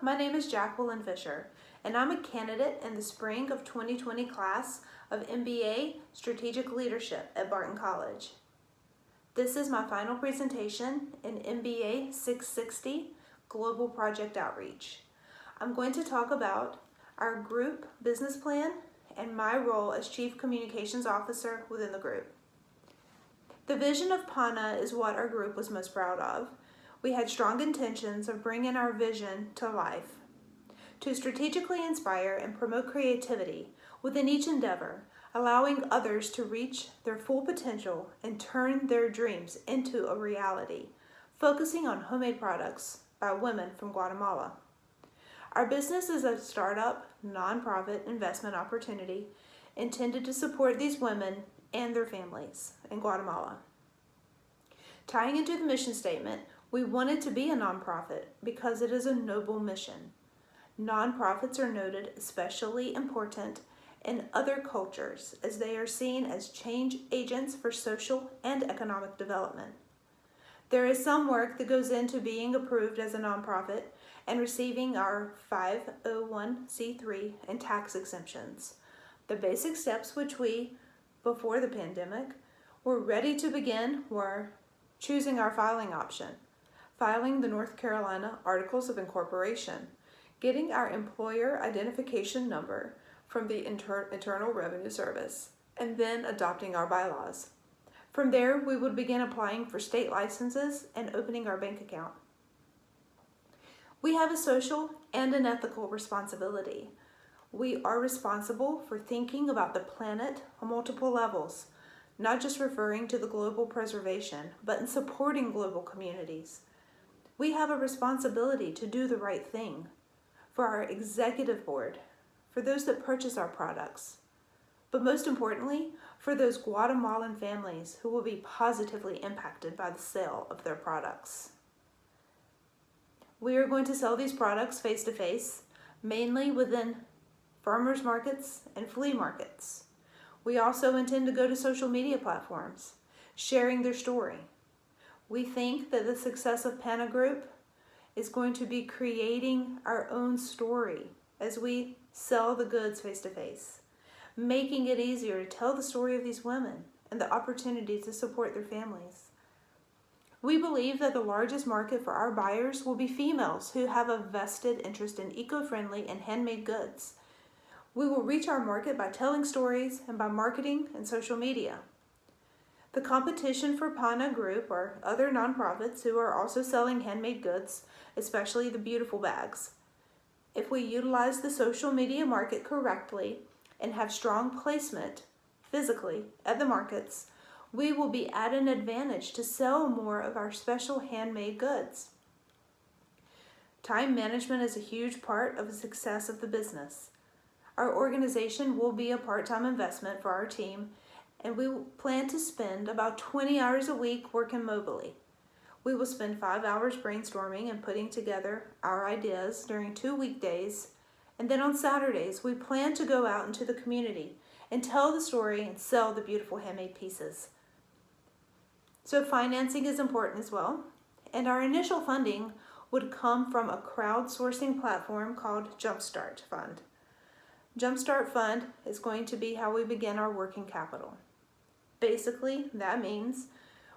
my name is Jacqueline Fischer, and I'm a candidate in the spring of 2020 class of MBA Strategic Leadership at Barton College. This is my final presentation in MBA 660 Global Project Outreach. I'm going to talk about our group business plan and my role as Chief Communications Officer within the group. The vision of PANA is what our group was most proud of. We had strong intentions of bringing our vision to life, to strategically inspire and promote creativity within each endeavor, allowing others to reach their full potential and turn their dreams into a reality, focusing on homemade products by women from Guatemala. Our business is a startup, nonprofit investment opportunity intended to support these women and their families in Guatemala. Tying into the mission statement, we wanted to be a nonprofit because it is a noble mission. Nonprofits are noted especially important in other cultures as they are seen as change agents for social and economic development. There is some work that goes into being approved as a nonprofit and receiving our 501c3 and tax exemptions. The basic steps which we, before the pandemic, were ready to begin were choosing our filing option, filing the North Carolina Articles of Incorporation, getting our employer identification number from the Internal Revenue Service, and then adopting our bylaws. From there, we would begin applying for state licenses and opening our bank account. We have a social and an ethical responsibility. We are responsible for thinking about the planet on multiple levels, not just referring to the global preservation, but in supporting global communities. We have a responsibility to do the right thing for our executive board, for those that purchase our products, but most importantly, for those Guatemalan families who will be positively impacted by the sale of their products. We are going to sell these products face-to-face, mainly within farmers markets and flea markets. We also intend to go to social media platforms, sharing their story. We think that the success of PANA Group is going to be creating our own story as we sell the goods face-to-face, making it easier to tell the story of these women and the opportunity to support their families. We believe that the largest market for our buyers will be females who have a vested interest in eco-friendly and handmade goods. We will reach our market by telling stories and by marketing and social media. The competition for PANA Group are other nonprofits who are also selling handmade goods, especially the beautiful bags. If we utilize the social media market correctly and have strong placement physically at the markets, we will be at an advantage to sell more of our special handmade goods. Time management is a huge part of the success of the business. Our organization will be a part-time investment for our team, and we plan to spend about 20 hours a week working mobily. We will spend 5 hours brainstorming and putting together our ideas during 2 weekdays, and then on Saturdays we plan to go out into the community and tell the story and sell the beautiful handmade pieces. So financing is important as well, and our initial funding would come from a crowdsourcing platform called Jumpstart Fund. Jumpstart Fund is going to be how we begin our working capital. Basically, that means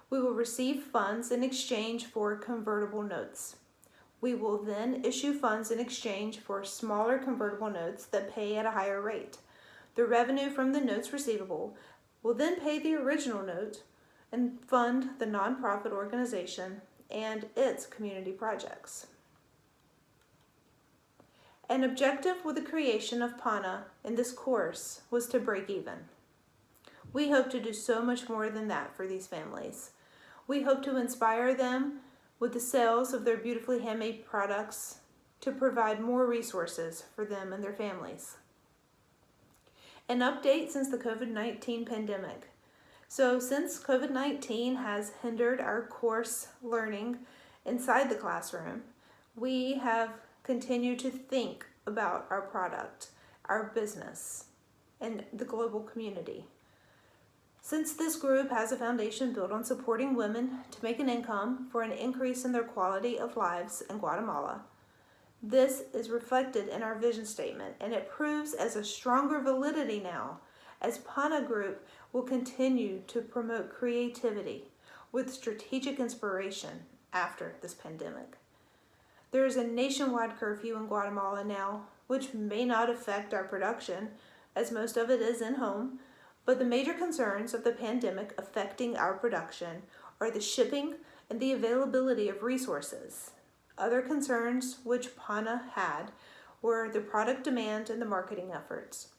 we will receive funds in exchange for convertible notes. We will then issue funds in exchange for smaller convertible notes that pay at a higher rate. The revenue from the notes receivable will then pay the original note and fund the nonprofit organization and its community projects. An objective with the creation of PANA in this course was to break even. We hope to do so much more than that for these families. We hope to inspire them with the sales of their beautifully handmade products to provide more resources for them and their families. An update since the COVID-19 pandemic. So since COVID-19 has hindered our course learning inside the classroom, we have continued to think about our product, our business, and the global community. Since this group has a foundation built on supporting women to make an income for an increase in their quality of lives in Guatemala, This is reflected in our vision statement, and it proves as a stronger validity now, as PANA Group will continue to promote creativity with strategic inspiration after this pandemic. There is a nationwide curfew in Guatemala now, which may not affect our production, as most of it is in-home, but the major concerns of the pandemic affecting our production are the shipping and the availability of resources. Other concerns which PANA had were the product demand and the marketing efforts.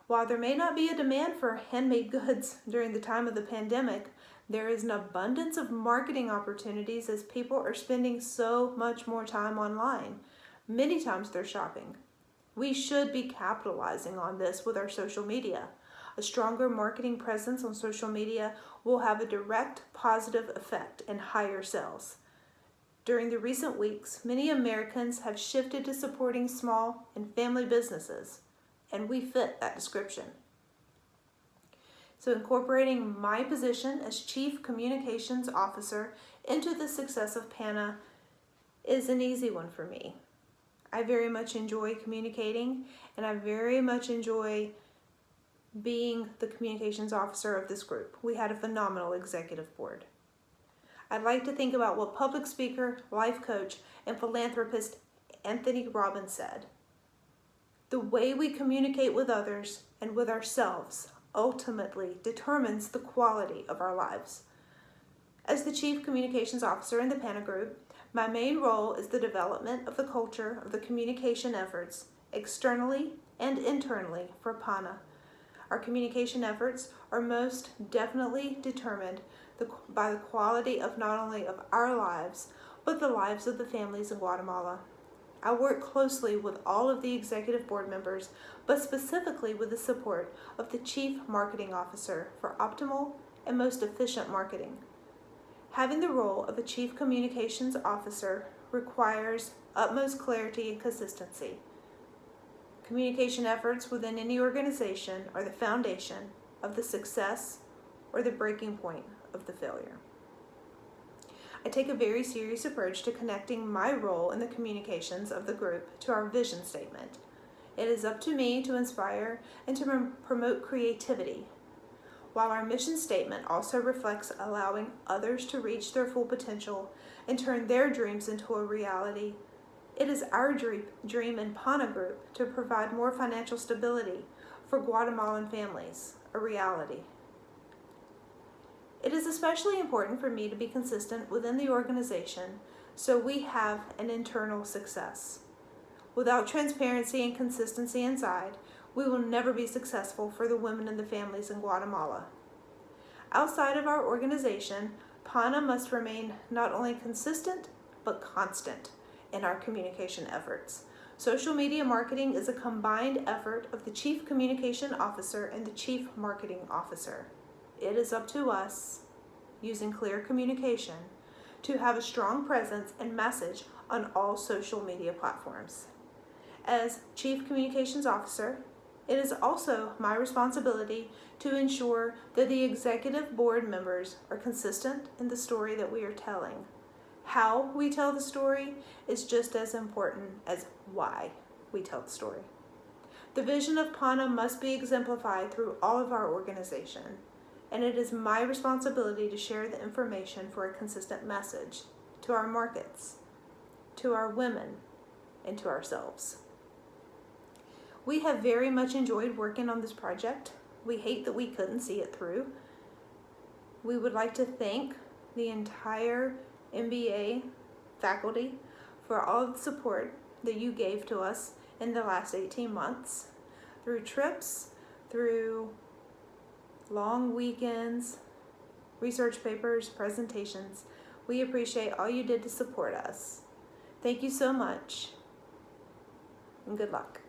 While there may not be a demand for handmade goods during the time of the pandemic, there is an abundance of marketing opportunities as people are spending so much more time online. Many times they're shopping. We should be capitalizing on this with our social media. A stronger marketing presence on social media will have a direct positive effect and higher sales. During the recent weeks, many Americans have shifted to supporting small and family businesses, and we fit that description. So incorporating my position as Chief Communications Officer into the success of PANA is an easy one for me. I very much enjoy communicating, and I very much enjoy being the communications officer of this group. We had a phenomenal executive board. I'd like to think about what public speaker, life coach, and philanthropist Anthony Robbins said. The way we communicate with others and with ourselves ultimately determines the quality of our lives. As the Chief Communications Officer in the PANA Group, my main role is the development of the culture of the communication efforts externally and internally for PANA. Our communication efforts are most definitely determined by the quality of not only of our lives, but the lives of the families in Guatemala. I work closely with all of the executive board members, but specifically with the support of the Chief Marketing Officer for optimal and most efficient marketing. Having the role of a Chief Communications Officer requires utmost clarity and consistency. Communication efforts within any organization are the foundation of the success or the breaking point of the failure. I take a very serious approach to connecting my role in the communications of the group to our vision statement. It is up to me to inspire and to promote creativity, while our mission statement also reflects allowing others to reach their full potential and turn their dreams into a reality. It is our dream in PANA Group to provide more financial stability for Guatemalan families, a reality. It is especially important for me to be consistent within the organization so we have an internal success. Without transparency and consistency inside, we will never be successful for the women and the families in Guatemala. Outside of our organization, PANA must remain not only consistent, but constant in our communication efforts. Social media marketing is a combined effort of the Chief Communication Officer and the Chief Marketing Officer. It is up to us, using clear communication, to have a strong presence and message on all social media platforms. As Chief Communications Officer, it is also my responsibility to ensure that the executive board members are consistent in the story that we are telling. How we tell the story is just as important as why we tell the story. The vision of PANA must be exemplified through all of our organization, and it is my responsibility to share the information for a consistent message to our markets, to our women, and to ourselves. We have very much enjoyed working on this project. We hate that we couldn't see it through. We would like to thank the entire MBA faculty for all the support that you gave to us in the last 18 months, through trips, through long weekends, research papers, presentations. We appreciate all you did to support us. Thank you so much, and good luck.